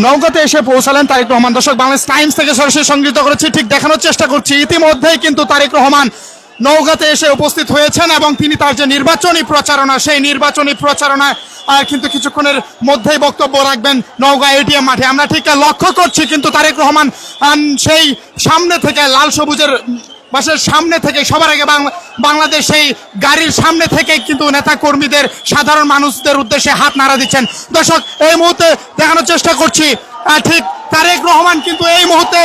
নওগাঁতে এসে পৌঁছালেন তারেক রহমান। দর্শক, বাংলাদেশ টাইমস থেকে সরাসরি সংগৃহীত করেছি, ঠিক দেখানোর চেষ্টা করছি। ইতিমধ্যেই কিন্তু তারেক রহমান নওগাঁতে এসে উপস্থিত হয়েছেন এবং তিনি তার যে নির্বাচনী প্রচারণা, সেই নির্বাচনী প্রচারণায় কিন্তু কিছুক্ষণের মধ্যেই বক্তব্য রাখবেন নওগাঁ এটিএম মাঠে। আমরা ঠিক লক্ষ্য করছি কিন্তু তারেক রহমান সেই সামনে থেকে, লাল সবুজের বাসের সামনে থেকে, সবার আগে বাংলাদেশ সেই গাড়ির সামনে থেকে কিন্তু নেতা কর্মীদের, সাধারণ মানুষদের উদ্দেশ্যে হাত নাড়া দিচ্ছেন। দর্শক, এই মুহূর্তে দেখানোর চেষ্টা করছি, ঠিক তারেক রহমান কিন্তু এই মুহূর্তে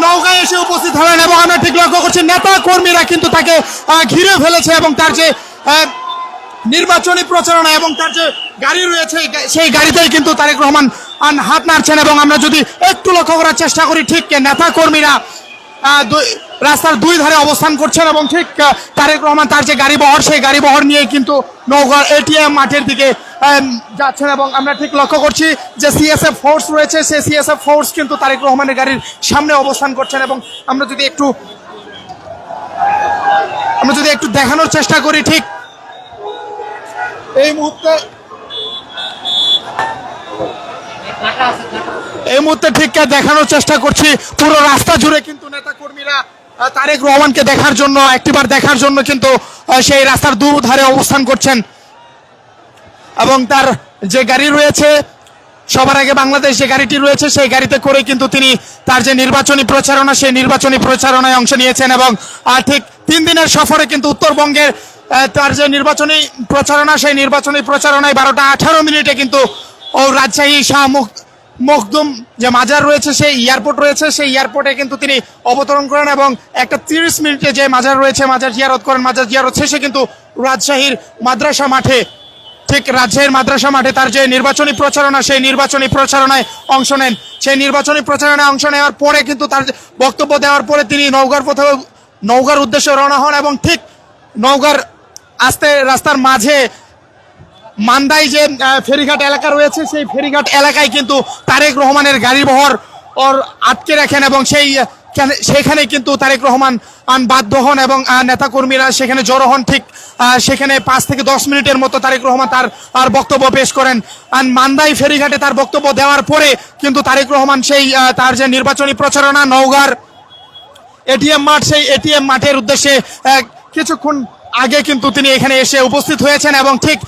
নওগাঁয় এসে উপস্থিত হলেন এবং আমরা ঠিক লক্ষ্য করছি নেতা কর্মীরা কিন্তু তাকে ঘিরে ফেলেছে এবং তার যে নির্বাচনী প্রচারণা এবং তার যে গাড়ি রয়েছে সেই গাড়িতেই কিন্তু তারেক রহমান হাত নাড়ছেন। এবং আমরা যদি একটু লক্ষ্য করার চেষ্টা করি, ঠিক নেতা কর্মীরা রাস্তার দুই ধারে অবস্থান করছেন এবং ঠিক তারেক রহমান তার যে গাড়ি বহর, সেই গাড়ি বহর নিয়ে কিন্তু নওগাঁ এটিএম মাঠের দিকে যাচ্ছেন। এবং আমরা ঠিক লক্ষ্য করছি যে সিএসএফ ফোর্স রয়েছে, সেই সিএসএফ ফোর্স কিন্তু তারেক রহমানের গাড়ির সামনে অবস্থান করছেন। এবং আমরা যদি একটু দেখানোর চেষ্টা করি, ঠিক এই মুহূর্তে ঠিক দেখানোর চেষ্টা করছি, পুরো রাস্তা জুড়ে কিন্তু নেতা কর্মীরা তারেক রহমানকে দেখার জন্য, একটিবার দেখার জন্য কিন্তু সেই রাস্তার দুধারে অবস্থান করছেন। এবং তার যে গাড়ি রয়েছে, সবার আগে বাংলাদেশ যে গাড়িটি রয়েছে, সেই গাড়িতে করে কিন্তু তিনি তার যে নির্বাচনী প্রচারণা, সেই নির্বাচনী প্রচারণায় অংশ নিয়েছেন। এবং ঠিক 3 দিনের সফরে কিন্তু উত্তরবঙ্গের তার যে নির্বাচনী প্রচারণা, সেই নির্বাচনী প্রচারণায় 12:18 কিন্তু রাজশাহী শাহ মখদুম যে মাজার রয়েছে, সেই এয়ারপোর্ট রয়েছে, সেই এয়ারপোর্টে কিন্তু তিনি অবতরণ করেন এবং একটা 30 মিনিটে যে মাজার রয়েছে, মাজার জিয়ারত করেন। মাজার জিয়ারত শেষে কিন্তু রাজশাহীর মাদ্রাসা মাঠে, ঠিক রাজশাহীর মাদ্রাসা মাঠে তার যে নির্বাচনী প্রচারণা, সেই নির্বাচনী প্রচারণায় অংশ নেন। সেই নির্বাচনী প্রচারণায় অংশ নেওয়ার পরে কিন্তু তার বক্তব্য দেওয়ার পরে তিনি নওগাঁর উদ্দেশ্যে রওনা হন। এবং ঠিক নওগাঁর রাস্তার মাঝে মান্দাই যে ফেরিঘাট এলাকা রয়েছে, সেই ফেরিঘাট এলাকায় কিন্তু তারেক রহমানের গাড়ি বহর আটকে রাখেন এবং সেখানে কিন্তু তারেক রহমান বাধ্য হন এবং নেতাকর্মীরা সেখানে জড়ো হন। ঠিক সেখানে 5 থেকে 10 মিনিটের মতো তারেক রহমান তার বক্তব্য পেশ করেন। মান্দাই ফেরিঘাটে তার বক্তব্য দেওয়ার পরে কিন্তু তারেক রহমান সেই তার যে নির্বাচনী প্রচারণা, নওগাঁর এটিএম মাঠ, সেই এটিএম মাঠের উদ্দেশ্যে কিছুক্ষণ আগে কিন্তু তিনি এখানে এসে উপস্থিত হয়েছেন। এবং ঠিক